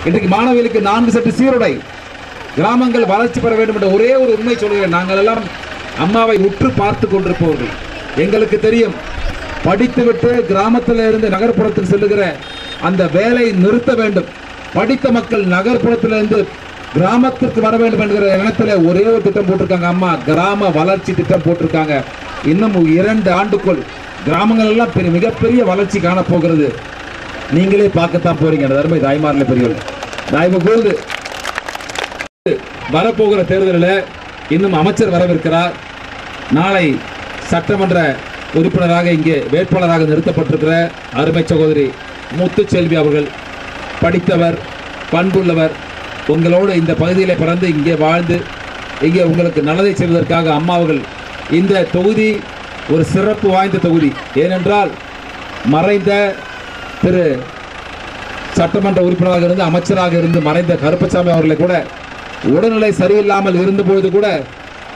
இன்றைக்கு மாணவிகளுக்கு 4 செட்டு சீருடை. கிராமங்கள் வளர்ச்சி பெற வேண்டும் என்ற ஒரே ஒரு உண்மை சொல்கிறேன். நாங்கள் எல்லாம் அம்மாவை உற்று பார்த்து கொண்டிருப்பவர்கள். எங்களுக்கு தெரியும், படித்துவிட்டு கிராமத்தில் இருந்து நகர்ப்புறத்துக்கு செல்லுகிற அந்த வேலை நிறுத்த வேண்டும். படித்த மக்கள் நகர்ப்புறத்தில் இருந்து கிராமத்திற்கு வர வேண்டும் என்கிற எண்ணத்தில் ஒரே ஒரு திட்டம் போட்டிருக்காங்க. அம்மா கிராம வளர்ச்சி திட்டம் போட்டிருக்காங்க. இன்னும் 2 ஆண்டுக்குள் கிராமங்கள் எல்லாம் மிகப்பெரிய வளர்ச்சி காணப்போகிறது. நீங்களே பார்க்கத்தான் போறீங்க. அருமை தாய்மார்களே, பெரியவர்கள், தயவு கூர்ந்து வரப்போகிற தேர்தலில் இன்னும் அமைச்சர் வரவிருக்கிறார். நாளை சட்டமன்ற உறுப்பினராக இங்கே வேட்பாளராக நிறுத்தப்பட்டிருக்கிற அருமை சகோதரி முத்துச்செல்வி அவர்கள் படித்தவர், பண்புள்ளவர். உங்களோடு இந்த பகுதியில் பிறந்து இங்கே வாழ்ந்து இங்கே உங்களுக்கு நல்லதை செய்வதற்காக அம்மா அவர்கள் இந்த தொகுதி ஒரு சிறப்பு வாய்ந்த தொகுதி. ஏனென்றால் மறைந்த திரு சட்டமன்ற உறுப்பினராக இருந்து அமைச்சராக இருந்து மறைந்த கருப்பசாமி அவர்களை கூட உடல்நிலை சரியில்லாமல் இருந்தபோது கூட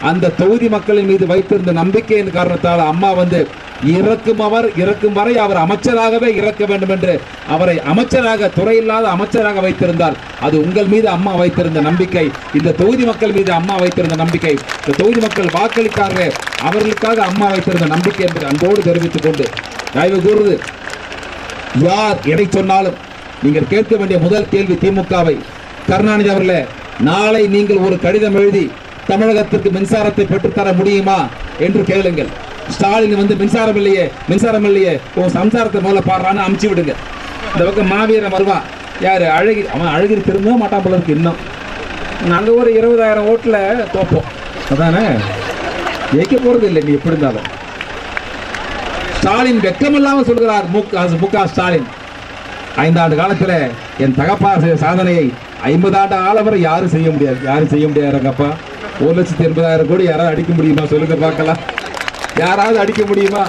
அந்த தொகுதி மக்களின் மீது வைத்திருந்த நம்பிக்கையின் காரணத்தால் அம்மா வந்து இறக்கும் வரை அவர் அமைச்சராகவே இறக்க வேண்டும் என்று அவரை அமைச்சராக, துறையில்லாத அமைச்சராக வைத்திருந்தார். அது உங்கள் மீது அம்மா வைத்திருந்த நம்பிக்கை, இந்த தொகுதி மக்கள் மீது அம்மா வைத்திருந்த நம்பிக்கை, இந்த தொகுதி மக்கள் வாக்களித்தார்கள், அவர்களுக்காக அம்மா வைத்திருந்த நம்பிக்கை என்று அன்போடு தெரிவித்துக் கொண்டு தயவு கூர்ந்து யார் எதை சொன்னாலும் நீங்கள் கேட்க வேண்டிய முதல் கேள்வி திமுகவை, கருணாநிதி அவர்களே, நாளை நீங்கள் ஒரு கடிதம் எழுதி தமிழகத்திற்கு மின்சாரத்தை பெற்றுத்தர முடியுமா என்று கேளுங்கள். ஸ்டாலின் வந்து மின்சாரம் இல்லையே உன் சம்சாரத்தை முதல்ல பாடுறான்னு அமுச்சு விடுங்க. இந்த பக்கம் மாவீரன் வருவான், யாரு அழகிரி, அவன் அழகிரி திரும்பவும் மாட்டான் போல இருக்கு. இன்னும் நாங்கள் ஒரு 20,000 ஓட்டுல தோப்போம். அதானே, ஜெயிக்க போறது இல்லை. நீ எப்படி இருந்தாலும் ஸ்டாலின் வெக்கமில்லாமல் சொல்கிறார். மு.க. ஸ்டாலின் 5 ஆண்டு காலத்தில் என் தகப்பா சாதனையை 50 ஆண்டு காலம் வரை யாரும் செய்ய முடியாது. அப்பா 1,80,000 கோடி யாராவது அடிக்க முடியுமா சொல்லுங்க பார்க்கலாம். யாராவது அடிக்க முடியுமா?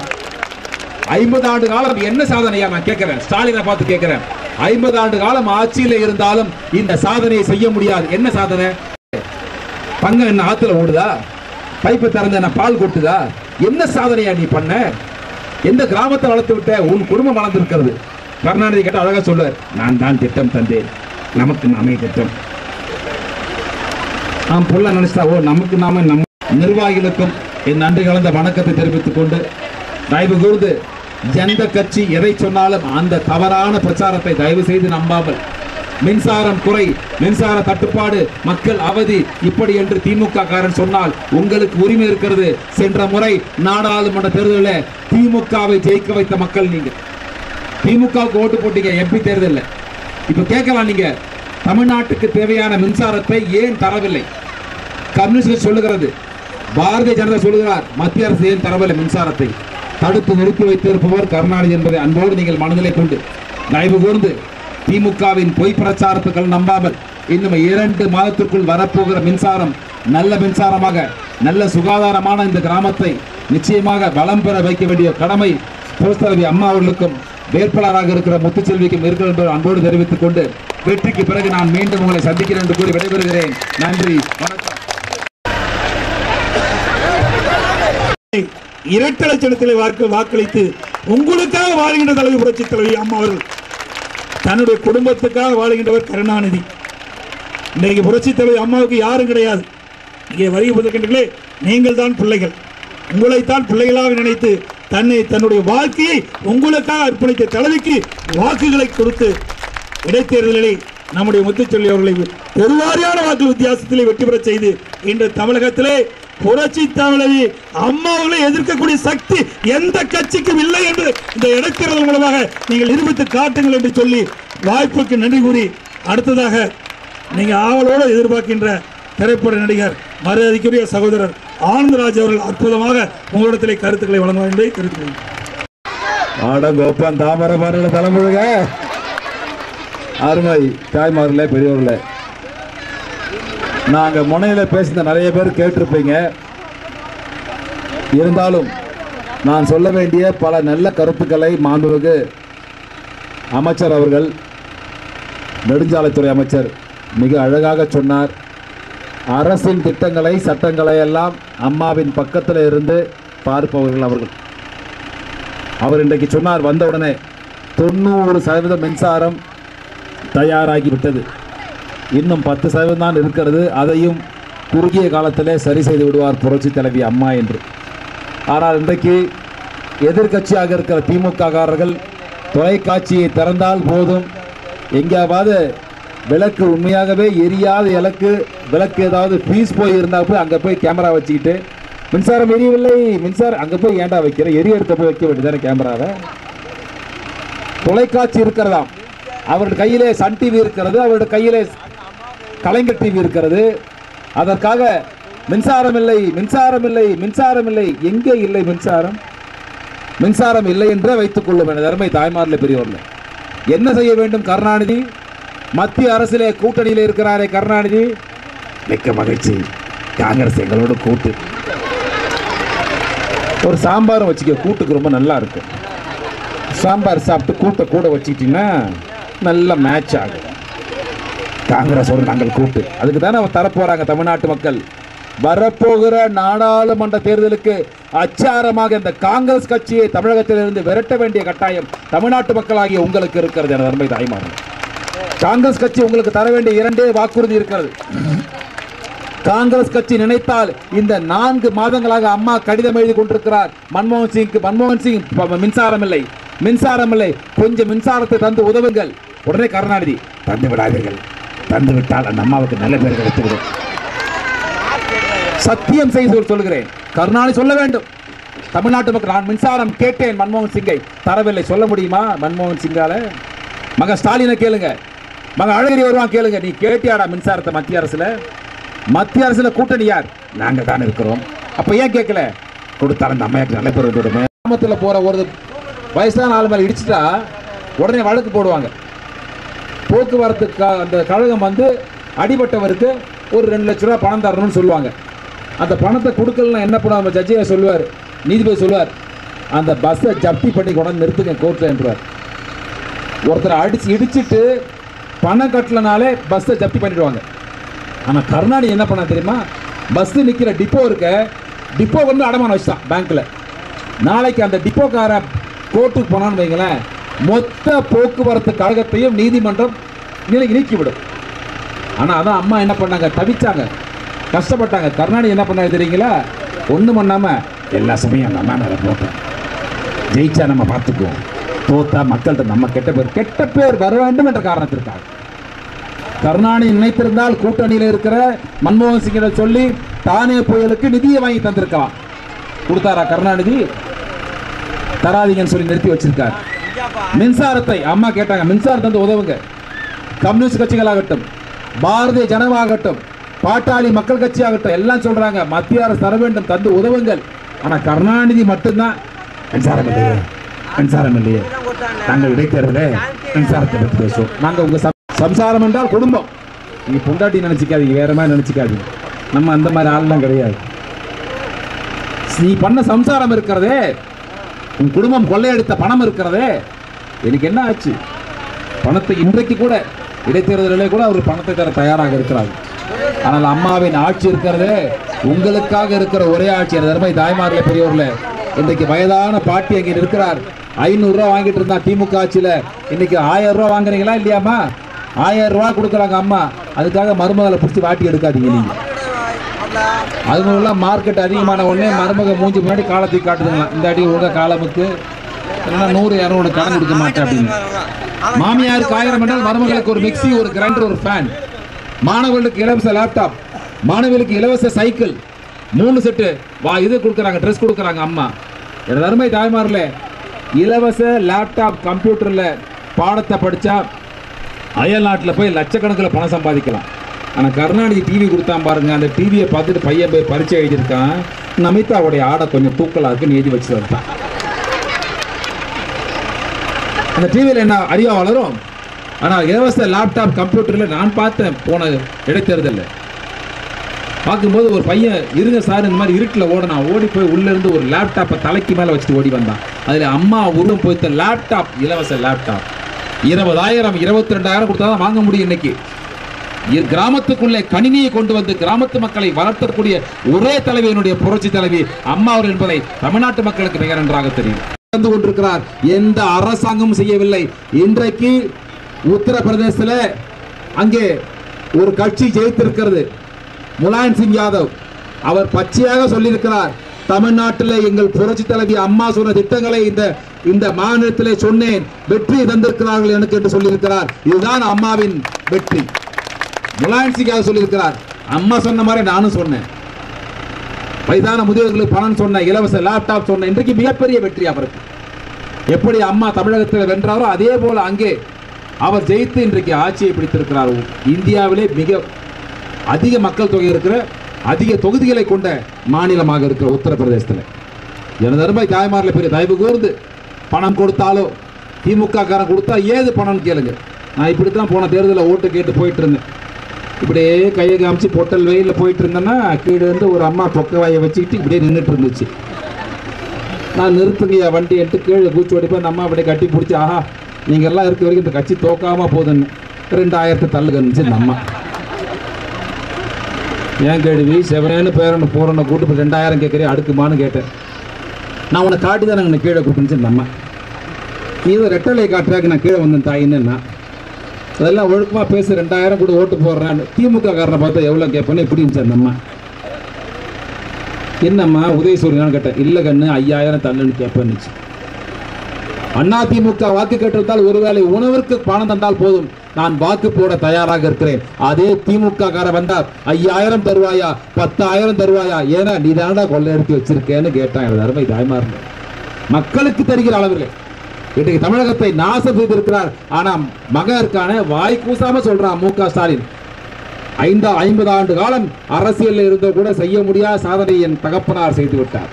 50 ஆண்டு காலம் என்ன சாதனையா நான் கேட்கிறேன். ஸ்டாலினை பார்த்து கேட்கிறேன். 50 ஆண்டு காலம் ஆட்சியில் இருந்தாலும் இந்த சாதனையை செய்ய முடியாது. என்ன சாதனை? பங்கம் என்ன ஆத்துல ஓடுதா? பைப்பை திறந்த என்ன பால் கொட்டுதா? என்ன சாதனையா நீ பண்ண? எந்த கிராமத்தை வளர்த்து விட்ட? உன் குடும்பம் வளர்ந்திருக்கிறது. கருணாநிதி கேட்ட அழகா சொல்லுவார், நான் தான் திட்டம் தந்தேன், நமக்கு நாமே திட்டம். நாம் புள்ள நினைச்சா நமக்கு நாம நிர்வாகிகளுக்கும் என் நன்றி கலந்த வணக்கத்தை தெரிவித்துக் கொண்டு தயவு கூர்ந்து எந்த கட்சி எதை சொன்னாலும் அந்த தவறான பிரச்சாரத்தை தயவு செய்து நம்பாமல், மின்சாரம் குறை, மின்சார தட்டுப்பாடு, மக்கள் அவதி இப்படி என்று திமுக காரன் சொன்னால் உங்களுக்கு உரிமை இருக்கிறது. சென்ற முறை நாடாளுமன்ற தேர்தலில் திமுகவை ஜெயிக்க வைத்த மக்கள் நீங்க. திமுகவுக்கு ஓட்டு போட்டீங்க எம்பி தேர்தலில். இப்ப கேட்கலாம், நீங்க தமிழ்நாட்டுக்கு தேவையான மின்சாரத்தை ஏன் தரவில்லை? கம்யூனிஸ்ட் சொல்லுகிறது, பாரதிய ஜனதா சொல்லுகிறார், மத்திய அரசு ஏன் தரவில்லை மின்சாரத்தை? தடுத்து நிறுத்தி வைத்திருப்பவர் கருணாநிதி என்பதை அன்போடு நீங்கள் மனதிலே கொண்டு தயவு கூர்ந்து திமுகவின் பொய் பிரச்சாரத்துக்கள் நம்பாமல் இன்னும் 2 மாதத்திற்குள் வரப்போகிற மின்சாரம் நல்ல மின்சாரமாக, நல்ல சுகாதாரமான இந்த கிராமத்தை நிச்சயமாக வளம் பெற வைக்க வேண்டிய கடமை புரட்சித்தலைவி அம்மா அவர்களுக்கும் வேட்பாளராக இருக்கிற முத்துச்செல்விக்கும் இருக்கிறது என்று அன்போடு தெரிவித்துக் கொண்டு வெற்றிக்கு பிறகு நான் மீண்டும் உங்களை சந்திக்கிறேன் என்று கூறி விடைபெறுகிறேன். நன்றி, வணக்கம். இரட்டை லட்சணத்தில் வாக்களித்து உங்களுக்காக வாழ்கின்ற தலைவர் புரட்சி தலைவி அம்மா அவர்கள், தன்னுடைய குடும்பத்துக்காக வாழ்கின்றவர் கருணாநிதி. இன்றைக்கு புரட்சி தலைவி அம்மாவுக்கு யாரும் கிடையாது. இங்கே வருகின்றீர்களே, நீங்கள் தான் பிள்ளைகள். உங்களைத்தான் பிள்ளைகளாக நினைத்து தன்னுடைய வாழ்க்கையை உங்களுக்காக அர்ப்பணித்த தலைவிக்கு வாக்குகளை கொடுத்து இடைத்தேர்தலிலே நம்முடைய முத்துச்செல்வி அவர்களை பெருவாரியான வாக்கு வித்தியாசத்திலே வெற்றி பெற செய்து இன்று தமிழகத்திலே புரட்சி தலைவி அம்மாவை எதிர்க்கக்கூடிய சக்தி எந்த கட்சிக்கும் இல்லை என்று இந்த இடைத்தேர்தல் மூலமாக நீங்கள் நிரூபித்து காட்டுங்கள் என்று சொல்லி வாய்ப்புக்கு நன்றி கூறி, அடுத்ததாக நீங்கள் ஆவலோடு எதிர்பார்க்கின்ற திரைப்பட நடிகர் மரியாதைக்குரிய சகோதரர் ஆனந்தராஜ் அவர்கள் அற்புதமாக உங்களிடத்திலே கருத்துக்களை வழங்குவார் என்பதை தெரிவித்துள்ளேன். ஆடங்கோப்பன் தாமரமான தலைமுழுக அருமை தாய்மார்களே, பெரியவர்களே, நாங்க முனையில பேசின நிறைய பேர் கேட்டிருப்பீங்க. இருந்தாலும் நான் சொல்ல வேண்டிய பல நல்ல கருத்துக்களை மாண்புமிகு அமைச்சர் அவர்கள், நெடுஞ்சாலைத்துறை அமைச்சர் மிக அழகாக சொன்னார். அரசின் திட்டங்களை, சட்டங்களை எல்லாம் அம்மாவின் பக்கத்தில் இருந்து பார்ப்பவர்கள் அவர்கள். அவர் இன்றைக்கு சொன்னார், வந்தவுடனே 90% மின்சாரம் தயாராகிவிட்டது. இன்னும் 10% தான் இருக்கிறது, அதையும் குறுகிய காலத்திலே சரி செய்து விடுவார் புரட்சி தலைவி அம்மா என்று. ஆனால் இன்றைக்கு எதிர்க்கட்சியாக இருக்கிற திமுககாரர்கள் தொலைக்காட்சியை திறந்தால் போதும், எங்கேயாவது விளக்கு உண்மையாகவே எரியாத விளக்கு ஏதாவது பீஸ் போய் இருந்தால் போய் அங்கே போய் கேமரா வச்சுக்கிட்டு மின்சாரம் எரியவில்லை, மின்சாரம் அங்கே போய் ஏண்டா வைக்கிற, எரிய எடுத்த போய் வைக்க வேண்டியதானே கேமராவை. தொலைக்காட்சி இருக்கிறதாம், அவருடைய கையிலே சன் டிவி இருக்கிறது, அவருடைய கையிலே கலைஞர் டிவி இருக்கிறது. அதற்காக மின்சாரம் இல்லை, மின்சாரம் இல்லை, மின்சாரம் இல்லை. எங்கே இல்லை மின்சாரம்? மின்சாரம் இல்லை என்றே வைத்துக் கொள்ளும் என அருமை தாய்மார்களே பெரியவர்கள். என்ன செய்ய வேண்டும் கருணாநிதி? மத்திய அரசிலே கூட்டணியில் இருக்கிறாரே கருணாநிதி, மிக்க மகிழ்ச்சி, காங்கிரஸ் எங்களோட கூட்டு. ஒரு சாம்பாரும் வச்சுக்க, கூட்டுக்கு ரொம்ப நல்லா இருக்கும். சாம்பார் சாப்பிட்டு கூட்டை கூட வச்சுக்கிட்டீங்கன்னா நல்ல மேட்ச் ஆகும். காங்கிரஸோடு நாங்கள் கூட்டு, அதுக்கு தானே அவர் தரப்போறாங்க தமிழ்நாட்டு மக்கள். வரப்போகிற நாடாளுமன்ற தேர்தலுக்கு அச்சாரமாக இந்த காங்கிரஸ் கட்சியை தமிழகத்திலிருந்து விரட்ட வேண்டிய கட்டாயம் தமிழ்நாட்டு மக்களாகிய உங்களுக்கு இருக்கிறது என அருமை தாய்மார்கள். காங்கிரஸ் கட்சி உங்களுக்கு தர வேண்டிய 2 வாக்குறுதி இருக்கிறது. காங்கிரஸ் கட்சி நினைத்தால் இந்த 4 மாதங்களாக அம்மா கடிதம் எழுதி கொண்டிருக்கிறார் மன்மோகன் சிங் மின்சாரம் இல்லை, மின்சாரம் இல்லை, கொஞ்சம் மின்சாரத்தை தந்து உதவுங்கள். உடனே கருணாநிதி, தந்து விடாதீர்கள், தந்து விட்டால் அந்த அம்மாவுக்கு நல்ல பேர் கிடைத்துவிடும். சத்தியம் செய்து சொல்கிறேன், கருணாநிதி சொல்ல வேண்டும். தமிழ்நாட்டு மக்கள், நான் மின்சாரம் கேட்டேன் மன்மோகன் சிங்கை, தரவில்லை. சொல்ல முடியுமா மன்மோகன் சிங்கால? மக ஸ்டாலினை கேளுங்க, மக அழகிரி வருவான் கேளுங்க, நீ கேட்டியாடா மின்சாரத்தை மத்திய அரசுல? மத்திய அரசுல கூட்டணி யார்? நாங்க தான் இருக்கிறோம். அப்ப ஏன் கேட்கல? கொடுத்தாலும் அந்த அம்மையாக்கு நல்ல பேர் விட்டுடுமே. கிராமத்தில் போற ஒரு வயசான ஆள் மேல இடிச்சுட்டா உடனே வழக்கு போடுவாங்க. போக்குவரத்து அந்த கழகம் வந்து அடிபட்டவருக்கு ஒரு 2 லட்ச ரூபா பணம் தரணும்னு சொல்லுவாங்க. அந்த பணத்தை கொடுக்கலாம் என்ன பண்ணுவாங்க? ஜட்ஜியை சொல்லுவார், நீதிபதி சொல்லுவார், அந்த பஸ்ஸை ஜப்தி பண்ணி கொண்டு நிறுத்துங்க கோர்ட்ல என்றார். ஒருத்தரை இடிச்சிட்டு பணம் கட்டலனாலே பஸ்ஸை ஜப்தி பண்ணிடுவாங்க. ஆனால் கருணாநிதி என்ன பண்ண தெரியுமா? பஸ் நிற்கிற டிப்போ டிப்போ வந்து அடமானம் வச்சுட்டான் பேங்க்ல. நாளைக்கு அந்த டிப்போக்கார கோர்ட்டுக்கு போனான்னு வைங்களேன், மொத்த போக்குவரத்து கழகத்தையும் நீதிமன்றம் நீக்கிவிடும். ஆனால் அதான் அம்மா என்ன பண்ணாங்க? தவிச்சாங்க, கஷ்டப்பட்டாங்க. கருணாநிதி என்ன பண்ணாங்க தெரியுங்களா? ஒன்றும் பண்ணாமல் எல்லா சமயம் அந்த அம்மா மேலே போட்டோம். ஜெயிச்சா நம்ம பார்த்துக்குவோம், தோத்தா மக்கள்கிட்ட நம்ம கெட்ட பேர் வர வேண்டும் என்ற காரணத்திற்காக கருணாநிதி நினைத்திருந்தால் கூட்டணியில் இருக்கிற மன்மோகன் சிங்கிடம் சொல்லி தானே புயலுக்கு நிதியை வாங்கி தந்திருக்கலாம். கொடுத்தாரா கருணாநிதி? தராதீங்கன்னு சொல்லி நிறுத்தி வச்சிருக்கார். மின்சாரத்தை அம்மா கேட்டாங்க, மின்சாரத்தை வந்து உதவுங்க. கம்யூனிஸ்ட் கட்சிகளாகட்டும், பாரதிய ஜனதா ஆகட்டும், பாட்டாளி மக்கள் கட்சி ஆகட்டும், எல்லாம் சொல்றாங்க மத்திய அரசு தர வேண்டும், தந்து உதவுங்கள். ஆனா கருணாநிதி மட்டும்தான் மின்சாரம் இல்லையே, மின்சாரம் இல்லையே, நாங்கள் இடைத்தேர்தலே மின்சாரத்தை பற்றி பேசுவோம். நாங்க உங்க சம்சாரம் என்றால் குடும்பம், நீங்க பொண்டாட்டி நினைச்சுக்காதீங்க, வேற மாதிரி நினைச்சுக்காதீங்க. நம்ம அந்த மாதிரி ஆள்லாம் கிடையாது. நீ பண்ண சம்சாரம் இருக்கிறதே, உன் குடும்பம் கொள்ளையடித்த பணம் இருக்கிறதே, எனக்கு என்ன ஆச்சு? பணத்தை இன்றைக்கு கூட இடைத்தேர்தலிலே கூட அவர் பணத்தை தர தயாராக இருக்கிறார். ஆனால் அம்மாவின் ஆட்சி இருக்கிறதே உங்களுக்காக இருக்கிற ஒரே ஆட்சி. தர்மை தாய்மார்களே பெரியவர்களே, இன்றைக்கு வயதான பாட்டி அங்கே இருக்கிறார். 500 ரூபா வாங்கிட்டு இருந்தா திமுக ஆட்சியில, இன்னைக்கு 1000 ரூபா வாங்குறீங்களா இல்லையாமா? 1000 ரூபா கொடுக்குறாங்க அம்மா. அதுக்காக மருமகளை பிடிச்சி வாட்டி எடுக்காதீங்க. நீங்க அதுலாம் மார்க்கெட் அதிகமான உடனே மருமக மூஞ்சி முன்னாடி காலத்தை காட்டுதுங்களா, இந்த அடி உங்க காலமுக்கு 100 200 கடன் கொடுக்க மாட்டேன் அப்படின்னு. மாமியாருக்கு 1000 என்றால் மருமகளுக்கு ஒரு மிக்சி, ஒரு கிரைண்டர், ஒரு ஃபேன். மாணவர்களுக்கு இலவச லேப்டாப், மாணவர்களுக்கு இலவச சைக்கிள், 3 செட்டு இது கொடுக்குறாங்க, ட்ரெஸ் கொடுக்குறாங்க அம்மா. எனது அருமை தாய்மார்களே, இலவச லேப்டாப் கம்ப்யூட்டர்ல பாடத்தை படிச்சா அயல் நாட்டில் போய் லட்சக்கணக்கில் பணம் சம்பாதிக்கலாம். ஆனால் கருணாநிதி டிவி கொடுத்தான் பாருங்க, அந்த டிவியை பார்த்துட்டு பையன் போய் பரீட்சை எழுதியிருக்கான். நமிதாவுடைய ஆடை கொஞ்சம் தூக்கலா இருக்குன்னு எழுதி வச்சு வந்துட்டான். அந்த டிவியில் என்ன அறிவா வளரும்? ஆனால் இலவச லேப்டாப் கம்ப்யூட்டரில் நான் பார்த்தேன் போன இடைத்தேர்தலில் பார்க்கும்போது ஒரு பையன் இருங்க சார் இந்த மாதிரி இருட்டில் ஓடனா, ஓடி போய் உள்ளே இருந்து ஒரு லேப்டாப்பை தலைக்கு மேலே வச்சுட்டு ஓடி வந்தான். அதில் அம்மா உருவம் போய்த்த லேப்டாப், இலவச லேப்டாப் 20,000 22,000 கொடுத்தா தான் வாங்க முடியும். இன்னைக்கு கிராமத்துக்குள்ளே கணினியை கொண்டு வந்து கிராமத்து மக்களை வளர்த்தக்கூடிய ஒரே தலைவியினுடைய புரட்சி தலைவி அம்மா அவர் என்பதை தமிழ்நாட்டு மக்களுக்கு மிக நன்றாக தெரியும். கொண்டிருக்கிறார், எந்த அரசாங்கமும் செய்யவில்லை. இன்றைக்கு உத்தரப்பிரதேசத்தில் அங்கே ஒரு கட்சி ஜெயித்திருக்கிறது. முலாயம் சிங் யாதவ் அவர் பச்சையாக சொல்லியிருக்கிறார், தமிழ்நாட்டில் எங்கள் புரட்சி தலைவி அம்மா சொன்ன திட்டங்களை இந்த மாநிலத்திலே சொன்னேன், வெற்றி தந்திருக்கிறார்கள் எனக்கு என்று சொல்லியிருக்கிறார். இதுதான் அம்மாவின் வெற்றி. முலாயம் சிங் யாதவ் சொல்லியிருக்கிறார், அம்மா சொன்ன மாதிரி நானும் சொன்னேன், வயதான முதியோர்களுக்கு பணம் சொன்ன, இலவச லேப்டாப் சொன்ன. இன்றைக்கு மிகப்பெரிய வெற்றி அவருக்கு. எப்படி அம்மா தமிழகத்தில் வென்றாரோ அதே போல அங்கே அவர் ஜெயித்து இன்றைக்கு ஆட்சியை பிடித்திருக்கிறார். இந்தியாவிலே மிக அதிக மக்கள் தொகை இருக்கிற, அதிக தொகுதிகளை கொண்ட மாநிலமாக இருக்கிற உத்தரப்பிரதேசத்தில். எனது அருமை தாய்மாரில் பெரிய தயவு கூர்ந்து பணம் கொடுத்தாலோ, திமுக காரன் கொடுத்தா ஏது பணம்னு கேளுங்க. நான் இப்படி தான் போன தேர்தலில் ஓட்டு கேட்டு போயிட்டு இருந்தேன். இப்படியே கையை காமிச்சு பொட்டல் வெயிலில் போயிட்டு இருந்தேன்னா கீழே இருந்து ஒரு அம்மா பொக்கவாயை வச்சுக்கிட்டு இப்படியே நின்றுட்டு இருந்துச்சு. நான் நிறுத்துங்கய்யா வண்டி எடுத்து கீழே பூச்சி ஓடிப்போம். அந்த அம்மா அப்படியே கட்டி பிடிச்சி, ஆஹா நீங்கள் எல்லாம் இருக்க வரைக்கும் இந்த கட்சி தோக்காமல் போதுன்னு 2000 தள்ளுக இருந்துச்சு இந்த அம்மா. ஏன் கேள்வி செவனேன்னு பேரன்னு போகிறோன்னு கூட்டு 2000 கேட்குறேன் அடுக்குமான்னு கேட்டேன். நான் உன்னை காட்டி தான் நாங்கள் கீழே கூப்பிட்டுச்சு இந்த அம்மா. நீ இதை ரெட்டலை காட்டுறாக்கு நான் கீழே வந்தேன் தாயின்னு. அதெல்லாம் ஒழுக்கமாக பேசு, 2000 கூட ஓட்டு போடுறான்னு. திமுக காரனை பார்த்தா எவ்வளோ கேட்பேன்னு இப்படி இருந்துச்சு அந்த அம்மா. என்னம்மா உதயசூரியனான்னு கேட்டேன். இல்லை கண்ணு 5000 தள்ளுன்னு கேட்பேன்னுச்சு. அண்ணா திமுக வாக்கு கேட்டிருந்தால் ஒருவேளை உணவிற்கு பணம் தந்தால் போதும், நான் வாக்கு போட தயாராக இருக்கிறேன். அதே திமுக கார வந்தால் 5000 தருவாயா 10,000 தருவாயா, ஏன்னா நீ தானடா கொள்ளையடித்து வச்சிருக்கேன்னு கேட்டான். எனது அருமை தாய்மார்கள், மக்களுக்கு தெரிகிற அளவில் இன்றைக்கு தமிழகத்தை நாசம் செய்திருக்கிறார். ஆனா மகருக்கான வாய் கூசாம சொல்றான் மு.க. ஸ்டாலின். 50 ஆண்டு காலம் அரசியலில் இருந்தோ கூட செய்ய முடியாத சாதனை என் தகப்பனார் செய்து விட்டார்.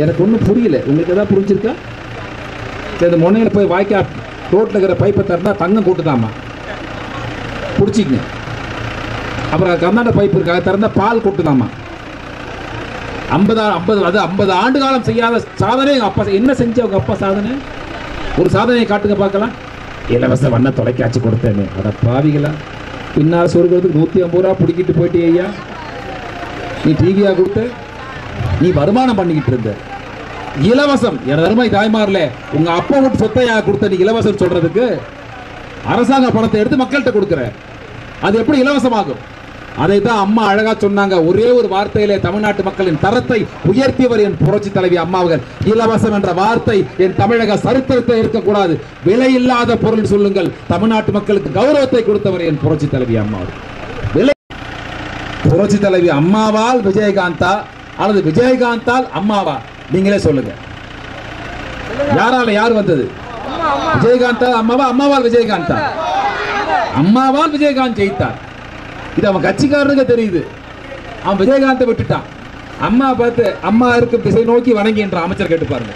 எனக்கு ஒன்றும் புரியல, உங்களுக்கு ஏதாவது புரிஞ்சிருக்கா? இந்த முனையில் போய் வாய்க்கா ரோட்டில் இருக்கிற பைப்பை திறந்தா தங்கம் கூட்டுதாமா, பிடிச்சிக்கங்க. அப்புறம் கர்நாடக பைப்பு இருக்காக திறந்தா பால் கூட்டுதாமா. 50 ஆண்டு காலம் செய்யாத சாதனை எங்க அப்பா. என்ன செஞ்ச உங்க அப்பா சாதனை? ஒரு சாதனையை காட்டுங்க பார்க்கலாம். இலவச வண்ண தொலைக்காட்சி கொடுத்தேன்னு. அட பாவிகளா, பின்னால் சொருக்கிறதுக்கு 150 ரூபா பிடிக்கிட்டு போயிட்டே ஐயா. நீ டிவியா கொடுத்த, நீ வருமானம் பண்ணிக்கிட்டு இருந்த. இலவசம் எனது அருமை தாய்மார்ல உங்க அப்பா விட்டு சொத்தையா கொடுத்த நீ இலவசம் சொல்றதுக்கு அரசாங்க பணத்தை எடுத்து மக்கள்கிட்ட கொடுக்கிற, அது எப்படி இலவசமாகும்? அதைத்தான் அம்மா அழகா சொன்னாங்க. ஒரே ஒரு வார்த்தையிலே தமிழ்நாட்டு மக்களின் தரத்தை உயர்த்தியவர் என் புரட்சி தலைவி அம்மா அவர்கள். இலவசம் என்ற வார்த்தை என் தமிழக சரித்திரத்தை இருக்கக்கூடாது. விலையில்லாத பொருள் சொல்லுங்கள். தமிழ்நாட்டு மக்களுக்கு கௌரவத்தை கொடுத்தவர் என் புரட்சி தலைவி அம்மா அவர்கள். விலை புரட்சி தலைவி அம்மாவால் விஜயகாந்தா அல்லது விஜயகாந்தால் அம்மாவா? நீங்களே சொல்லுங்க. யாரால யார் வந்தது? விஜயகாந்தா அம்மாவா, அம்மாவால் விஜயகாந்தா? அம்மாவால் விஜயகாந்த் ஜெயித்தார். இது அவன் கட்சிக்காரனுக்கு தெரியுது. அவன் விஜயகாந்தை விட்டுட்டான். அம்மா பார்த்து அம்மா இருக்கும் திசை நோக்கி வணங்கி என்ற அமைச்சர் கேட்டு பாருங்க.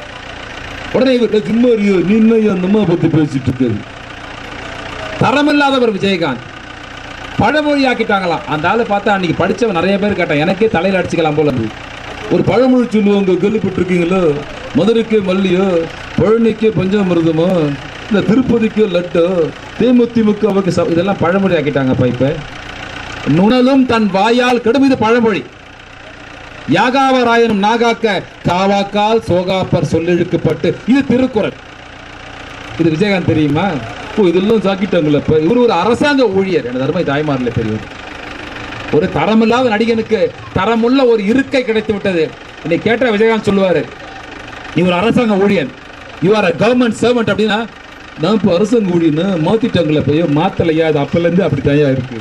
உடனே இவருக்கு சும்மாரியோ நின்று அந்த அம்மா பத்தி பேசிட்டு இருக்காரு. தரமில்லாதவர் விஜயகாந்த். பழமொழி ஆக்கிட்டாங்களாம். அந்த ஆளை பார்த்தா அன்னைக்கு படிச்சவன் நிறைய பேர் கேட்டான், எனக்கே தலையில் அடிச்சுக்கலாம் போல இருந்து. ஒரு பழமொழி சொல்லுவாங்க, கேள்விப்பட்டிருக்கீங்களோ? மதுரைக்கு மல்லியோ, பழனிக்கு பஞ்சாமிர்தமோ, இந்த திருப்பதிக்கு லட்டோ, தேமுதிமுகவுக்கு இதெல்லாம் பழமொழி ஆக்கிட்டாங்கப்பா. இப்ப நுணலும் தன் வாயால் கெடும், இது பழமொழி. யாகாவராயனும் நாகாக்க காவாக்கால் சோகாப்பர் சொல்லிழுக்கப்பட்டு, இது திருக்குறள். இது விஜயகாந்த் தெரியுமா? இதெல்லாம் சாக்கிட்டாங்கள. இவர் ஒரு அரசாங்க ஊழியர். எனது அருமை தாய்மார்ல பெரியவர். ஒரு தரமில்லாத நடிகனுக்கு தரமுள்ள ஒரு இருக்கை கிடைத்து விட்டது. இன்னைக்கு கேட்ட விஜயகாந்த் சொல்லுவாரு, இவர் அரசாங்க ஊழியன், யூஆர் அ கவர்மெண்ட் சர்வெண்ட் அப்படின்னா, நான் இப்போ அரசாங்க ஊழியன்னு மாத்திட்டாங்களே. போய் மாத்தலையா? அது அப்பல இருந்து அப்படி தயா இருக்கு.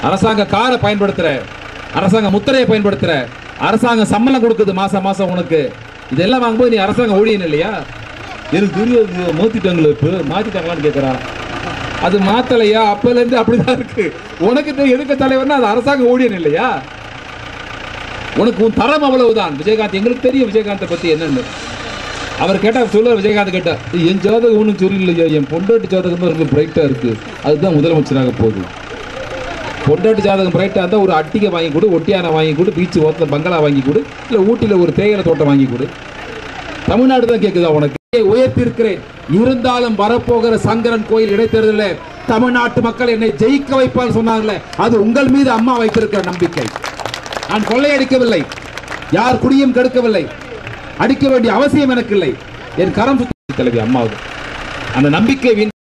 அரசாங்க காரை பயன்படுத்துற, அரசாங்க முத்திரையை பயன்படுத்துற, அரசாங்க சம்பளம் கொடுக்குது மாசம் மாசம் உனக்கு. இதெல்லாம் வாங்கும்போது நீ அரசாங்க ஊழியன் இல்லையா? எனக்கு தெரியாது, மாத்திட்டாங்களே. இப்போ மாத்திட்டாங்களான்னு கேட்கிறான். அது மாத்தலையா? அப்பல இருந்து அப்படிதான் இருக்கு. உனக்கு எதுக்கு தலைவர்னா அது அரசாங்க ஊழியன் இல்லையா? உனக்கு உன் தரம் அவ்வளவுதான். விஜயகாந்த் எங்களுக்கு தெரியும் விஜயகாந்தை பத்தி என்னன்னு. அவர் கேட்டா சொல்லுவார். விஜயகாந்த் கேட்டா, என் ஜாதகம் ஒன்றும் சரியில்லையா, என் பொண்டாட்டி ஜாதகம் தான் ரொம்ப பிரைட்டா இருக்கு, அதுதான் முதலமைச்சராக போகுது. பொண்டாட்டி ஜாதகம் பிரைட்டா இருந்தால் ஒரு அட்டிகை வாங்கி கொடு, ஒட்டியானை வாங்கி கொடு, பீச்சு ஓரத்தில் பங்களா வாங்கி கொடு, இல்லை ஊட்டியில் ஒரு தேயிலை தோட்டம் வாங்கி கொடு. தமிழ்நாடு தான் கேட்குதா உனக்கு? உயர்த்தி இருக்கிறேன். இருந்தாலும் வரப்போகிற சங்கரன் கோயில் இடைத்தேர்தலில் தமிழ்நாட்டு மக்கள் என்னை ஜெயிக்க வைப்பால் சொன்னார்களே, அது உங்கள் மீது அம்மா வைத்திருக்கிற நம்பிக்கை. நான் கொள்ளையடிக்கவில்லை, யார் குடியும் கெடுக்கவில்லை, அடிக்க வேண்டிய அவசியம் எனக்கு இல்லை. என் கரம் சுத்தி தலைவி அம்மாவுக்கு அந்த நம்பிக்கை